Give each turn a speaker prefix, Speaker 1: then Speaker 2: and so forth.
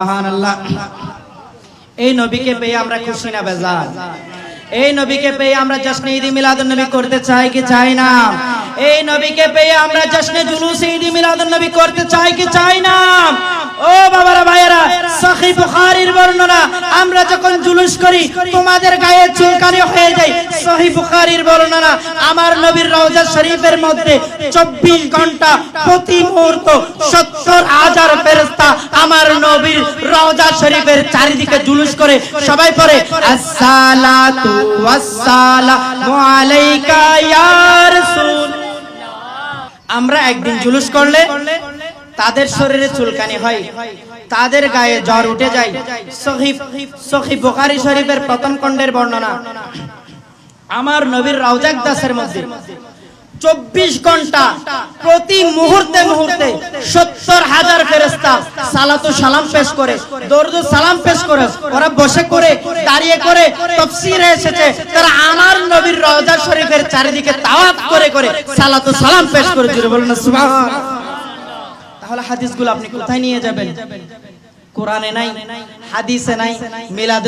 Speaker 1: সুবহানাল্লাহ। এই নবীকে পেয়ে আমরা খুশি না বেজার? এই নবীকে পেয়ে আমরা জশ্নে ঈদ মিলাদুন নবী করতে চাই কি চাই না? এই নবীকে পেয়ে আমরা জশ্নে জুলুস ঈদ মিলাদুন নবী করতে চাই কি চাই না? ও বাবারা ভাইয়েরা, সহিহ বুখারীর বর্ণনা, আমরা যখন জুলুস করি তোমাদের গায়ে চুলকানি হয়ে যায়। সহিহ বুখারীর বর্ণনা, আমার নবীর রওজা শরীফের মধ্যে 24 ঘন্টা প্রতি মুহূর্ত 70,000 ফেরেশতা আমার নবীর রওজা শরীফের চারিদিকে জুলুস করে। সবাই পড়ে আসসালাতু ওয়াসসালামু আলাইকা ইয়া রাসূল। আমরা একদিন জুলুস করলে তাদের শরীরে চুলকানি হয়, তাদের গায়ে জ্বর উঠে যায়। সহিহ বুখারী শরীফের প্রথম খণ্ডের বর্ণনা, আমার নবীর রওজা আকদাসের মধ্যে 24 ঘন্টা প্রতি মুহূর্তে মুহূর্তে 70,000 ফেরেশতা সালাত ও সালাম পেশ করে, দরুদ ও সালাম পেশ করে। ওরা বসে করে, দাঁড়িয়ে করে, তাফসীরে এসেছে তারা আমার নবীর রওজা শরীফের চারিদিকে তাওয়াফ করে করে সালাত ও সালাম পেশ করে। জোরে বলুন না সুবহানাল্লাহ। তাহলে হাদিসগুলো আপনি কোথায় নিয়ে যাবেন? কোরআনে নাই, হাদিসে নাই, মিলাদ